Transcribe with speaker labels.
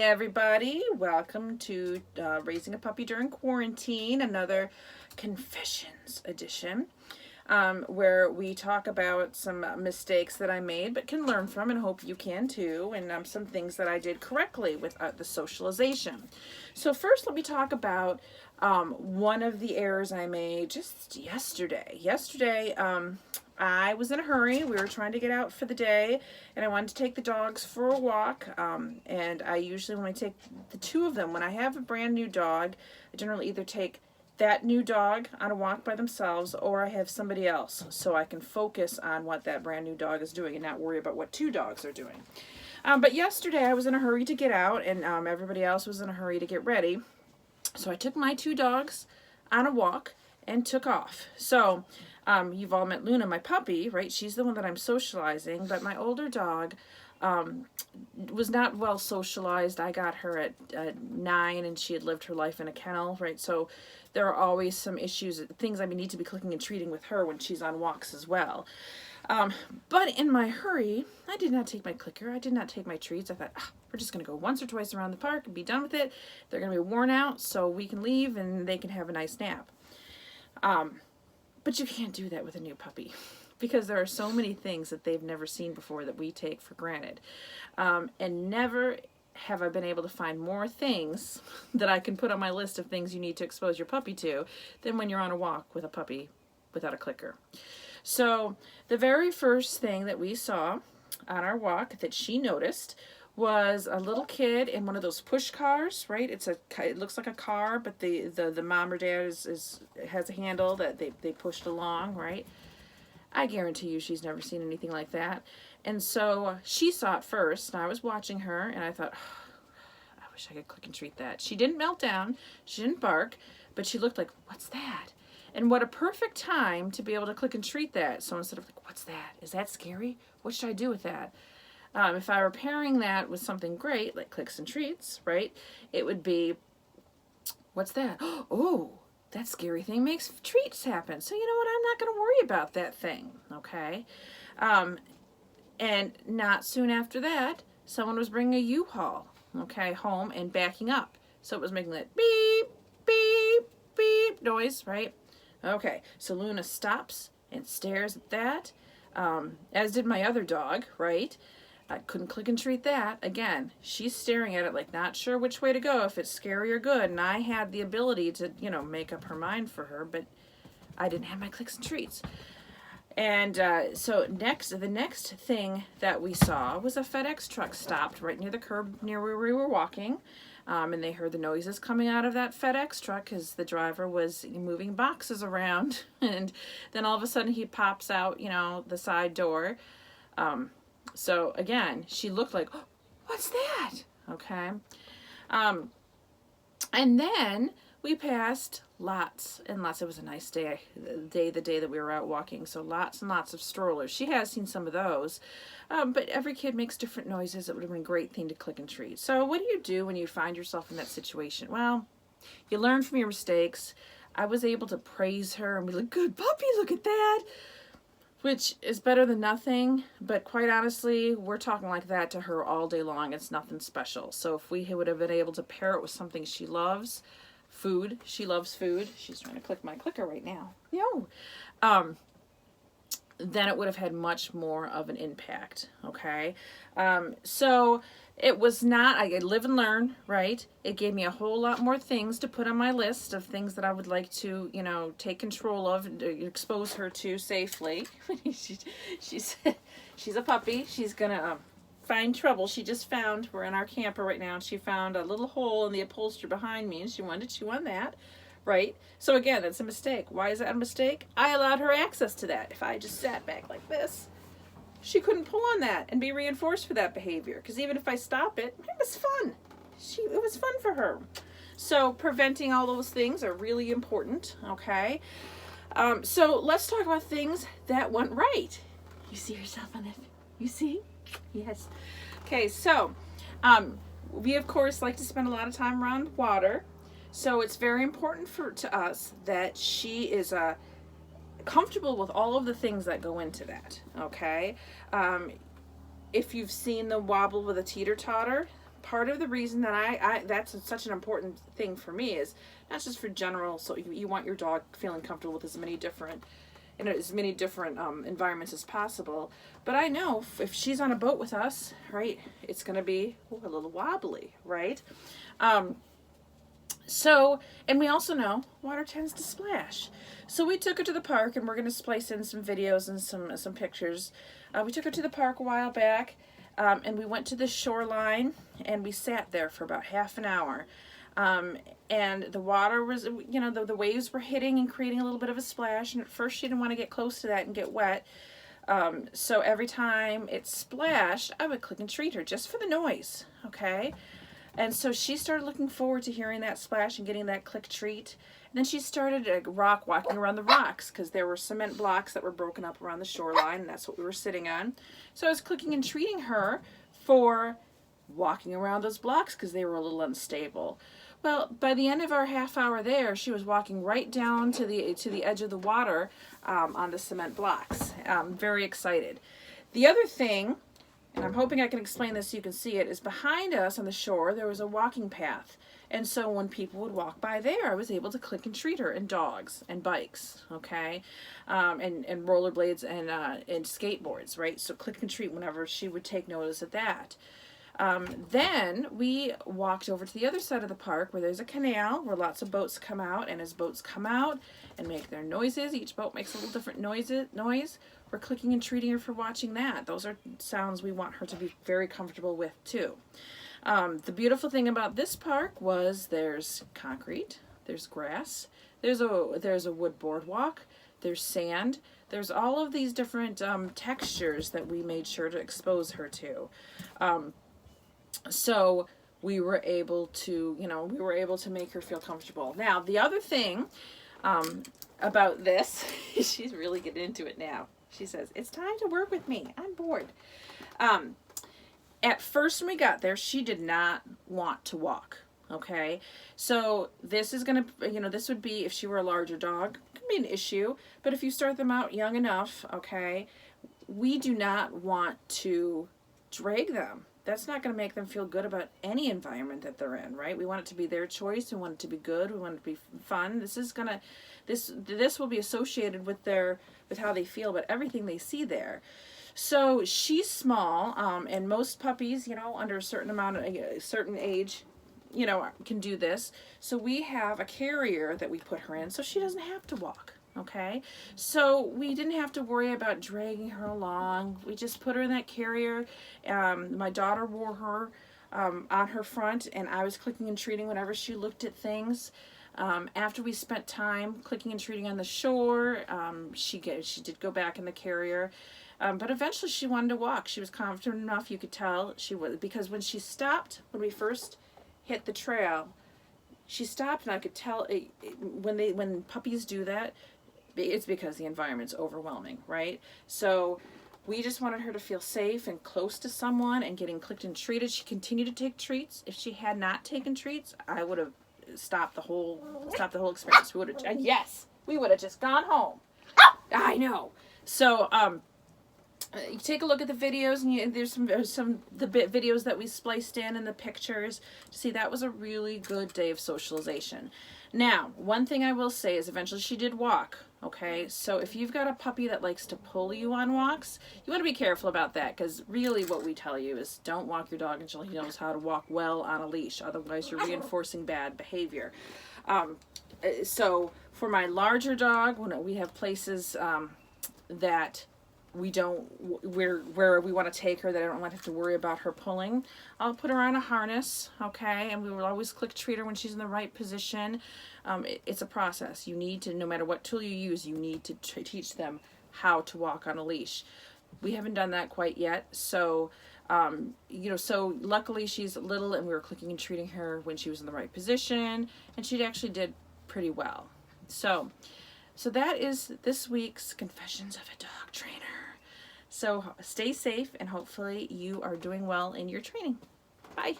Speaker 1: everybody. Welcome to Raising a Puppy During Quarantine, another confessions edition, where we talk about some mistakes that I made but can learn from, and hope you can too, and some things that I did correctly with the socialization. So first, let me talk about one of the errors I made just yesterday. I was in a hurry. We were trying to get out for the day, and I wanted to take the dogs for a walk. And I usually, when I take the two of them, when I have a brand new dog, I generally either take that new dog on a walk by themselves, or I have somebody else so I can focus on what that brand new dog is doing and not worry about what two dogs are doing. But yesterday I was in a hurry to get out, and everybody else was in a hurry to get ready. So I took my two dogs on a walk and took off. So you've all met Luna, my puppy, right? She's the one that I'm socializing, but my older dog was not well socialized. I got her at 9, and she had lived her life in a kennel, right? So there are always some issues, things I need to be clicking and treating with her when she's on walks as well. But in my hurry, I did not take my clicker. I did not take my treats. I thought, we're just going to go once or twice around the park and be done with it. They're going to be worn out, so we can leave and they can have a nice nap. But you can't do that with a new puppy, because there are so many things that they've never seen before that we take for granted. And never have I been able to find more things that I can put on my list of things you need to expose your puppy to than when you're on a walk with a puppy without a clicker. So the very first thing that we saw on our walk that she noticed was a little kid in one of those push cars, right? It looks like a car, but the mom or dad has a handle that they pushed along, right? I guarantee you she's never seen anything like that. And so she saw it first, and I was watching her, and I thought, I wish I could click and treat that. She didn't melt down, she didn't bark, but she looked like, what's that? And what a perfect time to be able to click and treat that. So instead of like, what's that? Is that scary? What should I do with that? If I were pairing that with something great, like clicks and treats, right? It would be, what's that? Oh, that scary thing makes treats happen. So you know what? I'm not going to worry about that thing, okay? And not soon after that, someone was bringing a U-Haul, okay, home and backing up. So it was making that beep, beep, beep noise, right? Okay, so Luna stops and stares at that, as did my other dog, right? I couldn't click and treat that. Again, she's staring at it like not sure which way to go, if it's scary or good, and I had the ability to, make up her mind for her, but I didn't have my clicks and treats. And so the next thing that we saw was a FedEx truck stopped right near the curb near where we were walking. And they heard the noises coming out of that FedEx truck as the driver was moving boxes around. And then all of a sudden he pops out, the side door. So again, she looked like, oh, what's that? Okay. And then we passed lots and lots. It was a nice day, the day that we were out walking. So lots and lots of strollers. She has seen some of those. But every kid makes different noises. It would have been a great thing to click and treat. So what do you do when you find yourself in that situation? Well, you learn from your mistakes. I was able to praise her and be like, good puppy, look at that. Which is better than nothing, but quite honestly, we're talking like that to her all day long. It's nothing special. So if we would have been able to pair it with something she loves, food, she loves food. She's trying to click my clicker right now. Then it would have had much more of an impact, okay? So it was not, I live and learn, right? It gave me a whole lot more things to put on my list of things that I would like to, take control of and expose her to safely. She's a puppy. She's gonna find trouble. We're in our camper right now, and she found a little hole in the upholstery behind me, and she wanted to chew on that, right? So again, that's a mistake. Why is that a mistake? I allowed her access to that. If I just sat back like this, she couldn't pull on that and be reinforced for that behavior. Because even if I stop it, it was fun. It was fun for her. So preventing all those things are really important, okay? So let's talk about things that went right. You see yourself on it? You see? Yes. Okay, so we of course like to spend a lot of time around water. So it's very important to us that she is comfortable with all of the things that go into that, okay? If you've seen the wobble with a teeter-totter, part of the reason that I that's such an important thing for me is not just for general, so you want your dog feeling comfortable with as many different environments as possible. But I know if she's on a boat with us, right, it's going to be a little wobbly, right? So, and we also know water tends to splash. So we took her to the park, and we're going to splice in some videos and some pictures. We took her to the park a while back, and we went to the shoreline, and we sat there for about half an hour. And the water was, you know, the waves were hitting and creating a little bit of a splash. And at first she didn't want to get close to that and get wet. So every time it splashed, I would click and treat her just for the noise, okay? And so she started looking forward to hearing that splash and getting that click treat. And then she started walking around the rocks, because there were cement blocks that were broken up around the shoreline, and that's what we were sitting on. So I was clicking and treating her for walking around those blocks because they were a little unstable. Well, by the end of our half hour there, she was walking right down to the edge of the water on the cement blocks. Very excited. The other thing, and I'm hoping I can explain this so you can see it, is behind us on the shore there was a walking path. And so when people would walk by there, I was able to click and treat her, and dogs and bikes, okay, and rollerblades and skateboards, right? So click and treat whenever she would take notice of that. Then we walked over to the other side of the park where there's a canal where lots of boats come out, and as boats come out and make their noises, each boat makes a little different noise. We're clicking and treating her for watching that. Those are sounds we want her to be very comfortable with too. The beautiful thing about this park was there's concrete, there's grass, there's a wood boardwalk, there's sand, there's all of these different textures that we made sure to expose her to. So we were able to, make her feel comfortable. Now, the other thing about this, she's really getting into it now. She says, "It's time to work with me. I'm bored." At first when we got there, she did not want to walk, okay? So this is going to, this would be, if she were a larger dog, could be an issue. But if you start them out young enough, okay, we do not want to drag them. That's not going to make them feel good about any environment that they're in, right? We want it to be their choice. We want it to be good. We want it to be fun. This will be associated with how they feel about everything they see there. So she's small, and most puppies, under a certain age, can do this. So we have a carrier that we put her in, so she doesn't have to walk. Okay, so we didn't have to worry about dragging her along. We just put her in that carrier. My daughter wore her on her front, and I was clicking and treating whenever she looked at things. After we spent time clicking and treating on the shore, she did go back in the carrier. But eventually she wanted to walk. She was confident enough, you could tell she was, because when she stopped, when we first hit the trail, she stopped, and I could tell when puppies do that, it's because the environment's overwhelming, right? So we just wanted her to feel safe and close to someone and getting clicked and treated. She continued to take treats. If she had not taken treats, I would have stopped the whole experience. We would have just gone home. I know. So you take a look at the videos, and there's the videos that we spliced in and the pictures. See, that was a really good day of socialization. Now, one thing I will say is eventually she did walk, okay? So if you've got a puppy that likes to pull you on walks, you want to be careful about that, because really what we tell you is don't walk your dog until he knows how to walk well on a leash. Otherwise, you're reinforcing bad behavior. So for my larger dog, when we have places that where we want to take her, that I don't want to have to worry about her pulling, I'll put her on a harness, okay, and we will always click treat her when she's in the right position. It's a process. You need to, no matter what tool you use, you need to teach them how to walk on a leash. We haven't done that quite yet, so so luckily she's little, and we were clicking and treating her when she was in the right position, and she actually did pretty well. So that is this week's Confessions of a Dog Trainer. So stay safe, and hopefully you are doing well in your training. Bye.